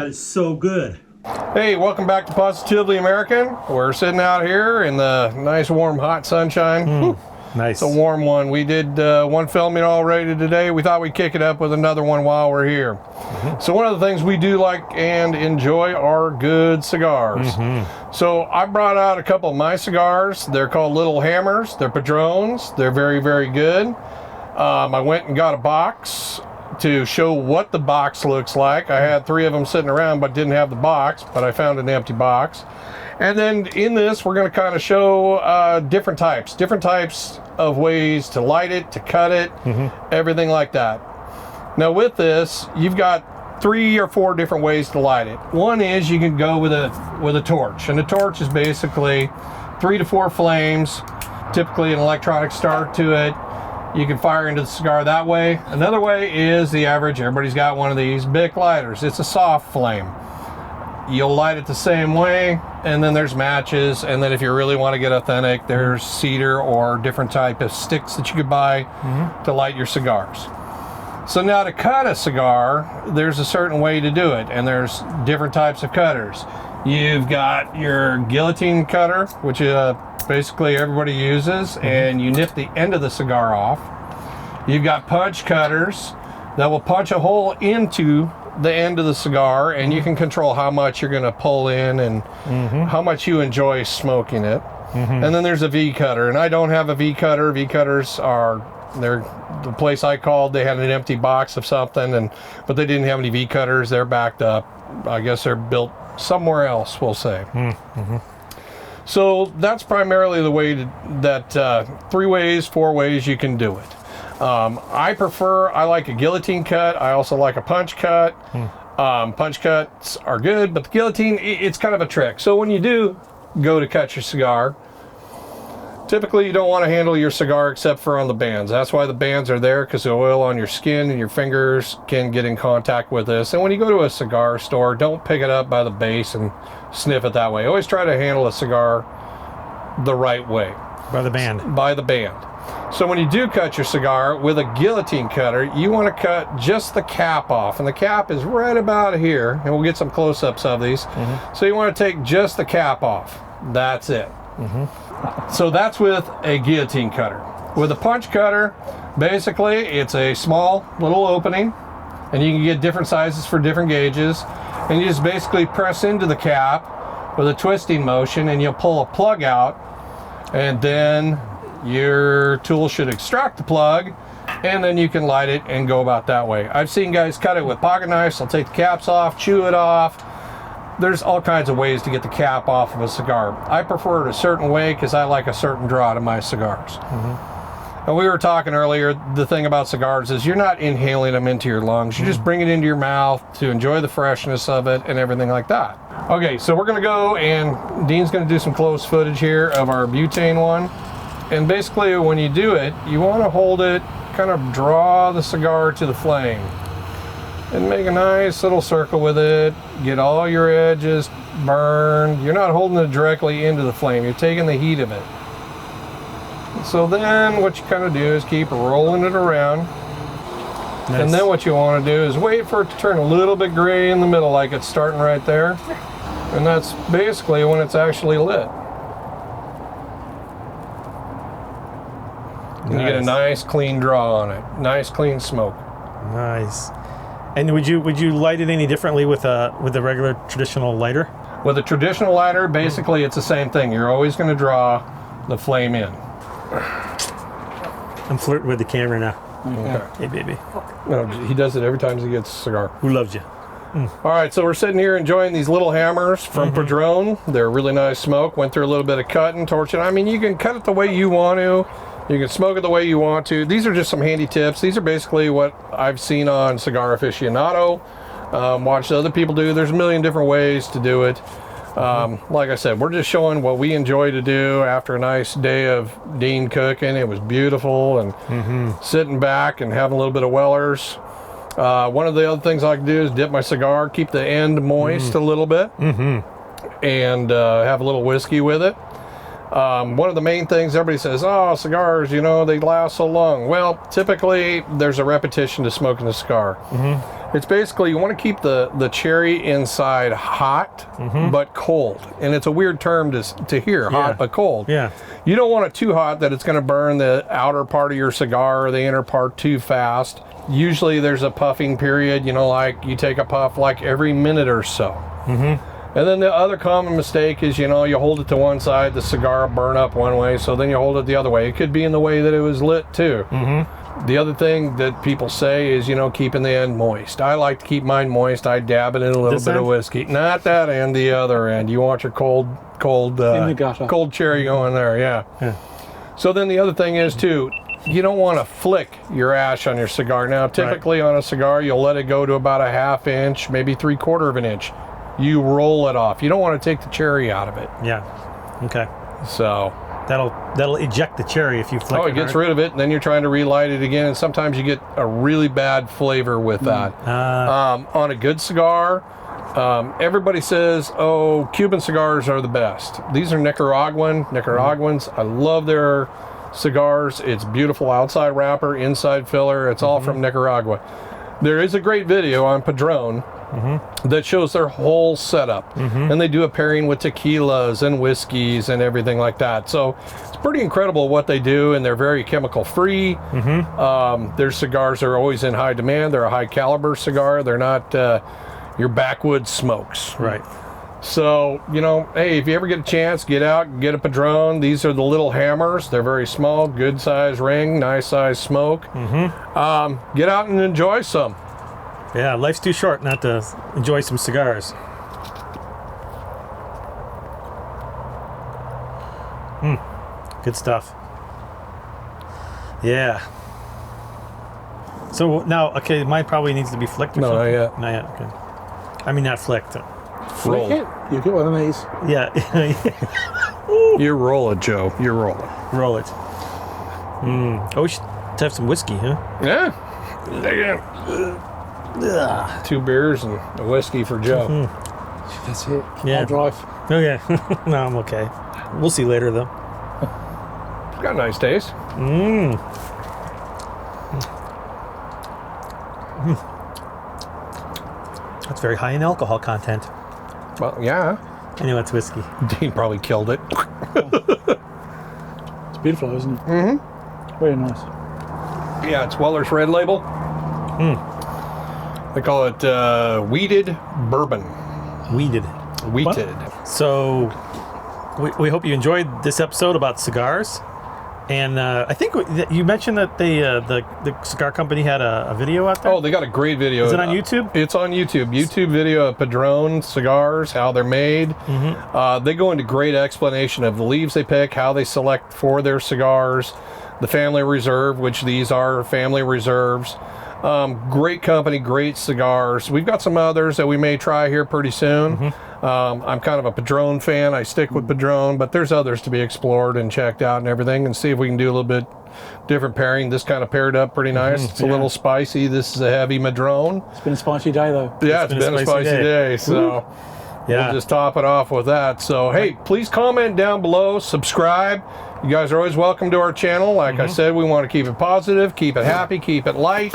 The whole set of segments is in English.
That is so good. Hey, welcome back to Positively American. We're sitting out here in the nice, warm, hot sunshine. Nice. It's a warm one. We did one filming already today. We thought we'd kick it up with another one while we're here. So one of the things we do like and enjoy are good cigars. So I brought out a couple of my cigars. They're called Little Hammers. They're Padrones. They're very, very good. I went and got a box to show what the box looks like. I had 3 of them sitting around but didn't have the box, but I found an empty box. And then in this, we're going to kind of show different types of ways to light it, to cut it, everything like that. Now with this, you've got 3 or 4 different ways to light it. One is you can go with a torch, and the torch is basically 3 to 4 flames, typically an electronic start to it. You can fire into the cigar that way. Another way is the average, everybody's got one of these Bic lighters. It's a soft flame. You'll light it the same way, and then there's matches, and then if you really want to get authentic, there's cedar or different type of sticks that you could buy to light your cigars. So now to cut a cigar, there's a certain way to do it, and there's different types of cutters. You've got your guillotine cutter, which basically everybody uses, and you nip the end of the cigar off. You've got punch cutters that will punch a hole into the end of the cigar, and you can control how much you're going to pull in and how much you enjoy smoking it. And then there's a V cutter, and I don't have a V cutter. V cutters they're the place I called, they had an empty box of something, but they didn't have any V cutters. They're backed up. I guess they're built somewhere else, we'll say. So that's primarily the way that 3 ways, 4 ways you can do it. I like a guillotine cut. I also like a punch cut. Punch cuts are good, but the guillotine, it's kind of a trick. So when you do go to cut your cigar, typically you don't want to handle your cigar except for on the bands. That's why the bands are there, because the oil on your skin and your fingers can get in contact with this. And when you go to a cigar store, don't pick it up by the base and sniff it that way. Always try to handle a cigar the right way. By the band. By the band. So when you do cut your cigar with a guillotine cutter, you want to cut just the cap off. And the cap is right about here, and we'll get some close-ups of these. So you want to take just the cap off. That's it. So that's with a guillotine cutter. With a punch cutter, basically it's a small little opening, and you can get different sizes for different gauges, and you just basically press into the cap with a twisting motion, and you'll pull a plug out, and then your tool should extract the plug, and then you can light it and go about that way. I've seen guys cut it with pocket knives. They'll take the caps off, chew it off. There's all kinds of ways to get the cap off of a cigar. I prefer it a certain way because I like a certain draw to my cigars. And we were talking earlier, the thing about cigars is you're not inhaling them into your lungs. You just bring it into your mouth to enjoy the freshness of it and everything like that. Okay, so we're going to go, and Dean's going to do some close footage here of our butane one. And basically when you do it, you want to hold it, kind of draw the cigar to the flame and make a nice little circle with it. Get all your edges burned. You're not holding it directly into the flame. You're taking the heat of it. So then what you kind of do is keep rolling it around. Nice. And then what you want to do is wait for it to turn a little bit gray in the middle, like it's starting right there. And that's basically when it's actually lit. And you get a nice clean draw on it. Nice clean smoke. Nice. And would you light it any differently with a regular traditional lighter? With a traditional lighter, basically it's the same thing. You're always going to draw the flame in. I'm flirting with the camera now. Okay. Hey, baby. No, he does it every time he gets a cigar. Who loves you? All right, so we're sitting here enjoying these Little Hammers from Padrone. They're really nice smoke. Went through a little bit of cutting, torching. I mean, you can cut it the way you want to. You can smoke it the way you want to. These are just some handy tips. These are basically what I've seen on Cigar Aficionado. Watched other people do. There's a million different ways to do it. Like I said, we're just showing what we enjoy to do after a nice day of Dean cooking. It was beautiful, and sitting back and having a little bit of Wellers. One of the other things I can do is dip my cigar, keep the end moist a little bit, and have a little whiskey with it. One of the main things everybody says, oh, cigars, you know, they last so long. Well, typically there's a repetition to smoking a cigar. It's basically you want to keep the cherry inside hot but cold, and it's a weird term to hear, hot but cold. Yeah. You don't want it too hot that it's going to burn the outer part of your cigar or the inner part too fast. Usually there's a puffing period, like you take a puff like every minute or so. And then the other common mistake is, you hold it to one side, the cigar will burn up one way, so then you hold it the other way. It could be in the way that it was lit too. The other thing that people say is, keeping the end moist. I like to keep mine moist. I dab it in a little bit of whiskey. Not that end, the other end. You want your cold in the gutter. Cold cherry going there, yeah. So then the other thing is too, you don't want to flick your ash on your cigar. Now, typically on a cigar, you'll let it go to about a 1/2 inch, maybe 3/4 of an inch. You roll it off. You don't want to take the cherry out of it. Yeah. Okay. So that'll eject the cherry if you flick it. Oh, it gets rid of it, and then you're trying to relight it again, and sometimes you get a really bad flavor with that. On a good cigar, everybody says, oh, Cuban cigars are the best. These are Nicaraguans. I love their cigars. It's beautiful outside wrapper, inside filler. It's all from Nicaragua. There is a great video on Padron that shows their whole setup, and they do a pairing with tequilas and whiskeys and everything like that. So it's pretty incredible what they do, and they're very chemical free. Their cigars are always in high demand. They're a high caliber cigar. They're not your backwoods smokes. Right. So, hey, if you ever get a chance, get out and get a Padron. These are the little hammers. They're very small, good size ring, nice size smoke. Get out and enjoy some. Yeah, life's too short not to enjoy some cigars. Good stuff. Yeah. So now, okay, mine probably needs to be flicked or No, something? not yet. Not yet, okay. I mean, not flicked. Flick it. You get one of these. Yeah. You roll it, Joe. You roll it. Roll it. Oh, we should have some whiskey, huh? Yeah. Again. 2 beers and a whiskey for Joe. That's it. Yeah. I'll drive. Okay. No, I'm okay. We'll see later, though. It's got a nice taste. That's very high in alcohol content. Well, yeah. Anyway, it's whiskey. Dean probably killed it. It's beautiful, isn't it? Very nice. Yeah, it's Weller's Red Label. They call it wheated bourbon. Wheated. Wheated. So, we hope you enjoyed this episode about cigars. And I think you mentioned that the cigar company had a video out there? Oh, they got a great video. Is it on YouTube? It's on YouTube. YouTube video of Padron cigars, how they're made. They go into great explanation of the leaves they pick, how they select for their cigars, the family reserve, which these are family reserves. Great company, great cigars. We've got some others that we may try here pretty soon. I'm kind of a Padron fan. I stick with Padron, but there's others to be explored and checked out and everything, and see if we can do a little bit different pairing. This kind of paired up pretty nice. It's a little spicy. This is a heavy Madron. It's been a spicy day, though. Yeah, it's been a spicy day. So we'll just top it off with that. So, hey, please comment down below, subscribe. You guys are always welcome to our channel. Like I said, we want to keep it positive, keep it happy, keep it light.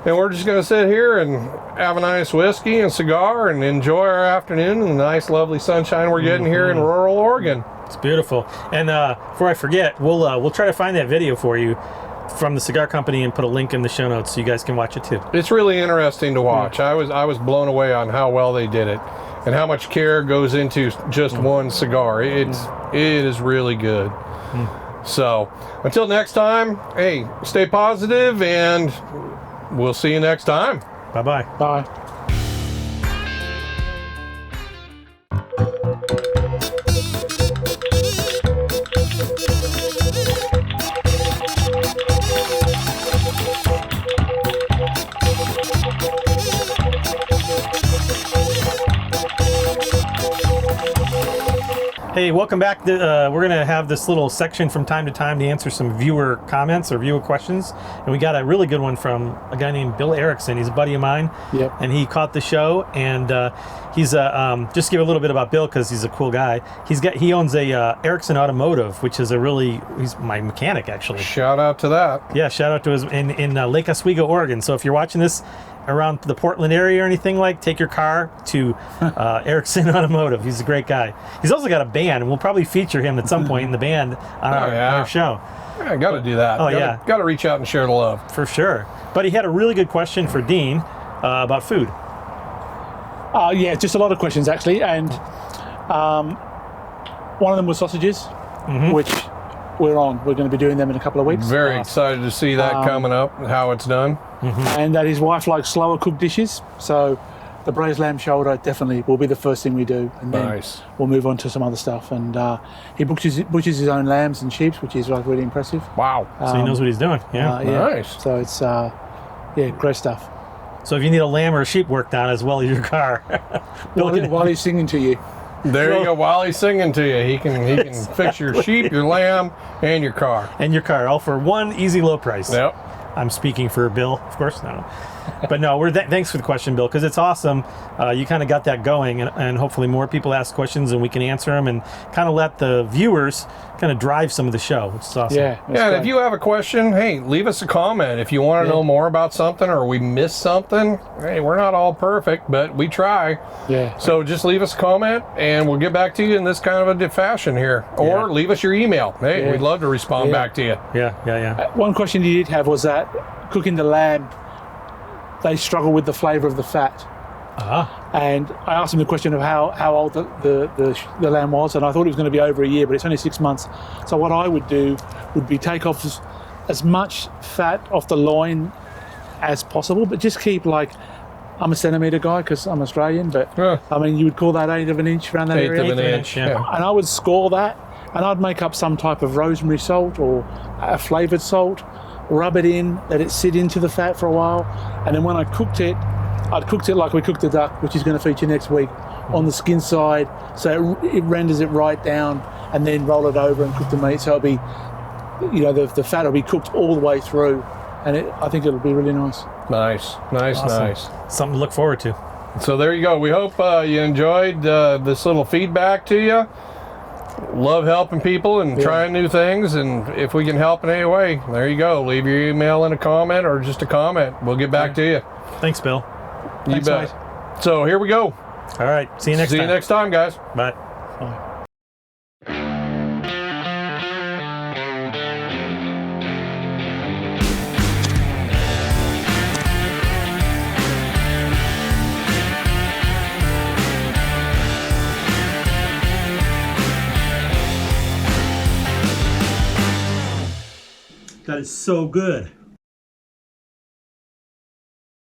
And we're just going to sit here and have a nice whiskey and cigar and enjoy our afternoon and the nice, lovely sunshine we're getting here in rural Oregon. It's beautiful. And before I forget, we'll try to find that video for you from the cigar company and put a link in the show notes so you guys can watch it too. It's really interesting to watch. I was blown away on how well they did it and how much care goes into just one cigar. It is really good. So until next time, hey, stay positive, and we'll see you next time. Bye-bye. Bye. Hey, welcome back. We're going to have this little section from time to time to answer some viewer comments or viewer questions. And we got a really good one from a guy named Bill Erickson. He's a buddy of mine. Yep. And he caught the show. And he's just to give a little bit about Bill because he's a cool guy. He owns a Erickson Automotive, which is he's my mechanic actually. Shout out to that. Yeah, shout out to his in Lake Oswego, Oregon. So if you're watching this around the Portland area or anything, take your car to Erickson Automotive. He's a great guy. He's also got a band, and we'll probably feature him at some point in the band on our show. I got to do that. Got to reach out and share the love. For sure. But he had a really good question for Dean about food. Yeah, just a lot of questions actually, and one of them was sausages, which we're on. We're going to be doing them in a couple of weeks. Very excited to see that coming up and how it's done. And that his wife likes slower cooked dishes, so the braised lamb shoulder definitely will be the first thing we do, and then we'll move on to some other stuff. And he butchers his own lambs and sheep, which is really impressive. Wow! So he knows what he's doing. Yeah, nice. So it's great stuff. So if you need a lamb or a sheep worked on as well as your car, while he's singing to you. There you go. While he's singing to you, he can fix your sheep, your lamb, and your car. All for one easy low price. Yep. I'm speaking for Bill, of course. No. But no, thanks for the question, Bill, because it's awesome. You kind of got that going, and hopefully more people ask questions and we can answer them and kind of let the viewers kind of drive some of the show, which is awesome. Yeah, and if you have a question, hey, leave us a comment. If you want to know more about something or we missed something, hey, we're not all perfect, but we try. Yeah. So just leave us a comment and we'll get back to you in this kind of a fashion here. Or leave us your email. Hey, we'd love to respond back to you. Yeah. One question you did have was that cooking the lamb, they struggle with the flavour of the fat. And I asked him the question of how old the lamb was, and I thought it was going to be over a year, but it's only 6 months. So what I would do would be take off as much fat off the loin as possible, but just keep I'm a centimetre guy because I'm Australian, but I mean you would call that 1/8 of an inch around that area. 1/8 of an inch. Yeah. And I would score that, and I'd make up some type of rosemary salt or a flavoured salt, rub it in, let it sit into the fat for a while, and then when I cooked it, I'd cooked it like we cooked the duck, which is going to feature next week, on the skin side, so it renders it right down, and then roll it over and cook the meat. So it'll be, the fat will be cooked all the way through, and I think it'll be really nice. Nice. Awesome. Something to look forward to. So there you go. We hope you enjoyed this little feedback to you. Love helping people and trying new things, and if we can help in any way, there you go. Leave your email in a comment or just a comment. We'll get back to you. Thanks, Bill. You Thanks, bet. mate. So here we go. All right. See you next time. See you next time, guys. Bye. That is so good.